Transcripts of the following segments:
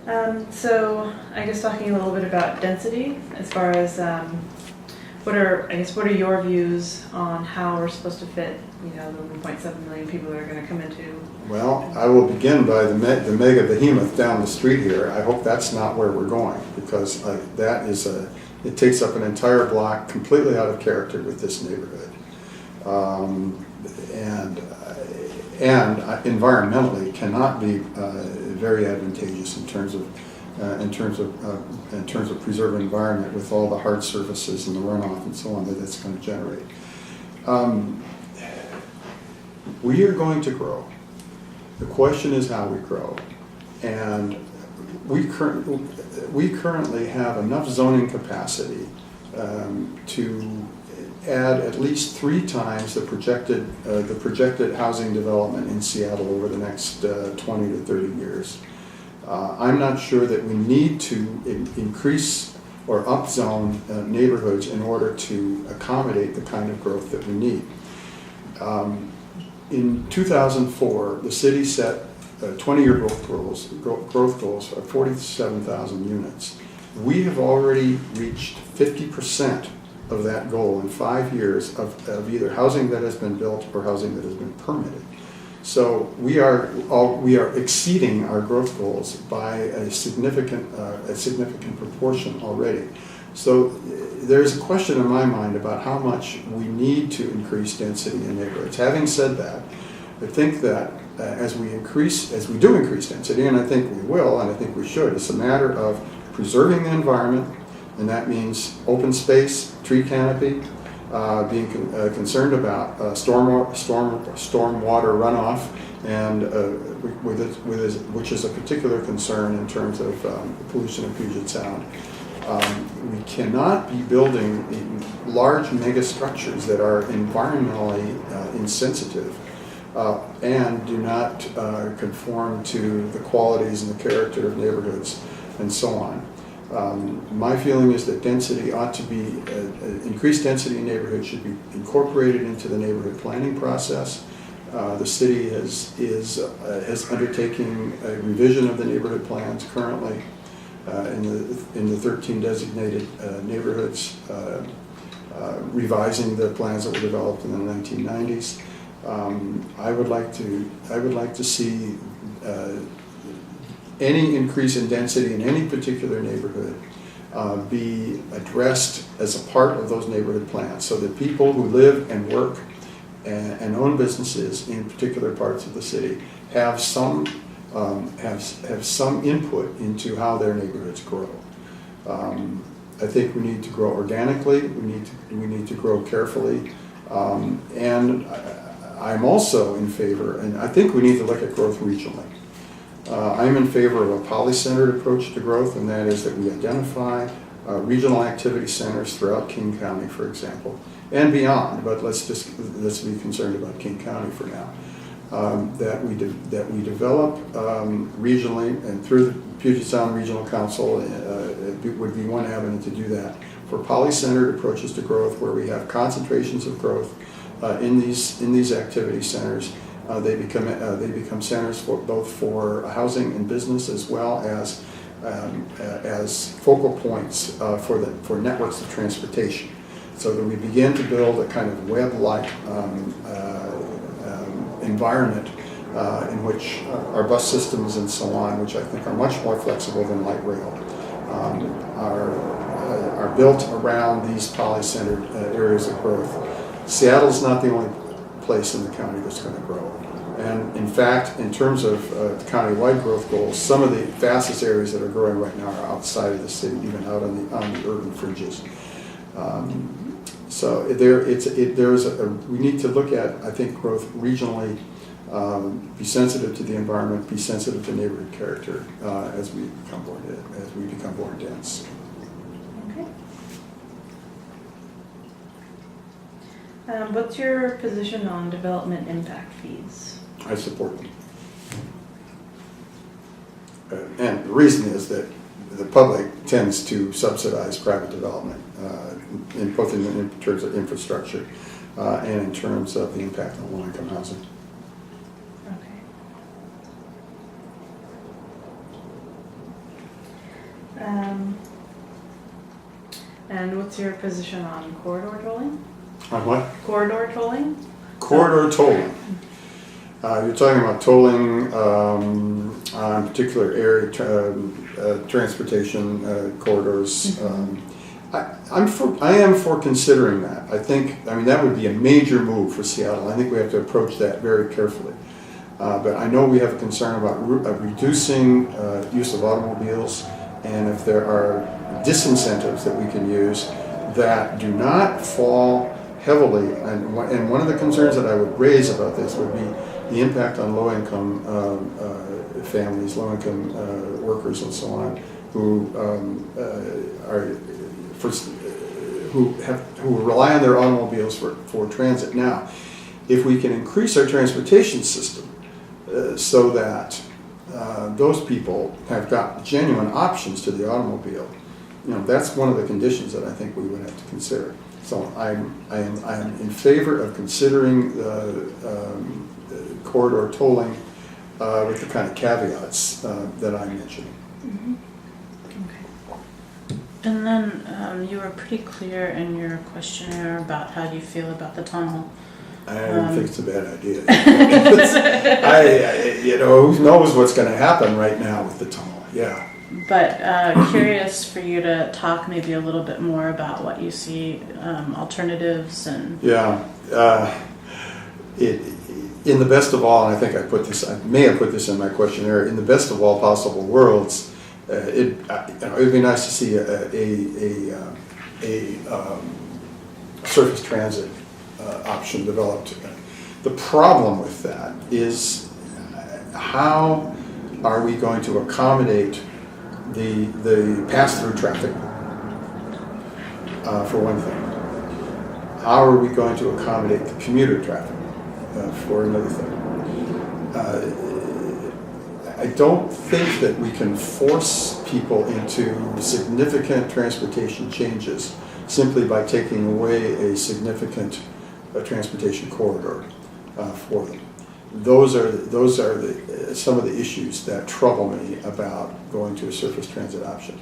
So I guess talking a little bit about density, as far as what are your views on how we're supposed to fit, the 1.7 million people that are going to come into? Well, I will begin by the mega behemoth down the street here. I hope that's not where we're going, because it takes up an entire block completely out of character with this neighborhood. And environmentally cannot be very advantageous in terms of preserving the environment with all the hard surfaces and the runoff and so on that it's going to generate. We are going to grow. The question is how we grow, and we currently have enough zoning capacity to add at least 3 times the projected housing development in Seattle over the next 20 to 30 years. I'm not sure that we need to increase or upzone neighborhoods in order to accommodate the kind of growth that we need. In 2004, the city set 20-year growth goals of 47,000 units. We have already reached 50% of that goal in 5 years of either housing that has been built or housing that has been permitted. So we are exceeding our growth goals by a significant proportion already. So there's a question in my mind about how much we need to increase density in neighborhoods. Having said that, I think that as we do increase density, and I think we will, and I think we should, it's a matter of preserving the environment, and that means open space, tree canopy, being concerned about stormwater runoff, and which is a particular concern in terms of pollution in Puget Sound. We cannot be building large mega structures that are environmentally insensitive and do not conform to the qualities and the character of neighborhoods and so on. My feeling is that density ought to be, increased density in neighborhoods should be incorporated into the neighborhood planning process. The city is undertaking a revision of the neighborhood plans currently in the 13 designated neighborhoods, revising the plans that were developed in the 1990s. I would like to see any increase in density in any particular neighborhood be addressed as a part of those neighborhood plans, so that people who live and work and own businesses in particular parts of the city have some input into how their neighborhoods grow. I think we need to grow organically. We need to grow carefully, and I'm also in favor, and I think we need to look at growth regionally. I'm in favor of a poly-centered approach to growth, and that is that we identify regional activity centers throughout King County, for example, and beyond. But let's be concerned about King County for now. That we develop regionally, and through the Puget Sound Regional Council would be one avenue to do that, for poly-centered approaches to growth, where we have concentrations of growth in these activity centers. They become centers for both housing and business, as well as focal points for networks of transportation, so that we begin to build a kind of web-like environment in which our bus systems and so on, which I think are much more flexible than light rail, are built around these poly-centered areas of growth. Seattle's not the only place in the county that's going to grow. And in fact, in terms of county-wide growth goals, some of the fastest areas that are growing right now are outside of the city, even out on the urban fringes. So we need to look at, I think, growth regionally, be sensitive to the environment, be sensitive to neighborhood character as we become more dense. What's your position on development impact fees? I support them. And the reason is that the public tends to subsidize private development, both in terms of infrastructure and in terms of the impact on low-income housing. Okay. Um, and what's your position on corridor tolling? On what? Corridor tolling? Corridor tolling. You're talking about tolling on particular area transportation corridors. I am for considering that. I mean, that would be a major move for Seattle. I think we have to approach that very carefully. But I know we have a concern about reducing use of automobiles, and if there are disincentives that we can use that do not fall heavily, and one of the concerns that I would raise about this would be the impact on low-income families, low-income workers, and so on, who rely on their automobiles for transit. Now, if we can increase our transportation system so that those people have got genuine options to the automobile, that's one of the conditions that I think we would have to consider. So I am in favor of considering corridor tolling with the kind of caveats that I mentioned. Mm-hmm. And then you were pretty clear in your questionnaire about how you feel about the tunnel. I don't think it's a bad idea. Who knows what's going to happen right now with the tunnel? Yeah. But curious for you to talk maybe a little bit more about what you see alternatives and. Yeah. In the best of all, and I think I may have put this in my questionnaire. In the best of all possible worlds, it would be nice to see a surface transit option developed. The problem with that is how are we going to accommodate the pass-through traffic, for one thing. How are we going to accommodate the commuter traffic, for another thing? I don't think that we can force people into significant transportation changes simply by taking away a significant transportation corridor for them. Those are some of the issues that trouble me about going to a surface transit option.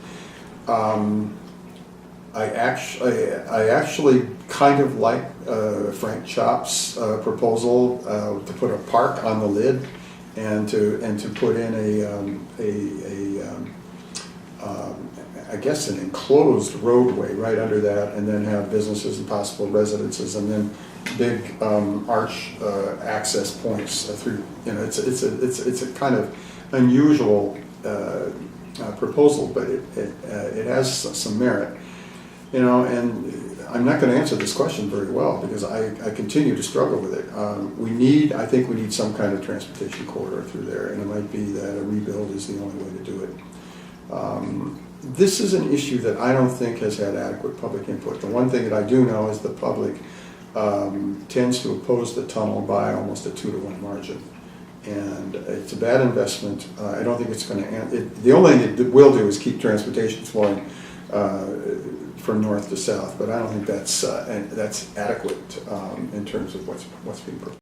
I actually kind of like Frank Chop's proposal to put a park on the lid and to put in I guess an enclosed roadway right under that, and then have businesses and possible residences, and then big arch access points through. It's a kind of unusual proposal, but it has some merit. And I'm not going to answer this question very well because I continue to struggle with it. I think we need some kind of transportation corridor through there, and it might be that a rebuild is the only way to do it. This is an issue that I don't think has had adequate public input. The one thing that I do know is the public tends to oppose the tunnel by almost a 2-to-1 margin. And it's a bad investment. I don't think it's going to, the only thing it will do is keep transportation flowing from north to south, but I don't think that's adequate in terms of what's being proposed.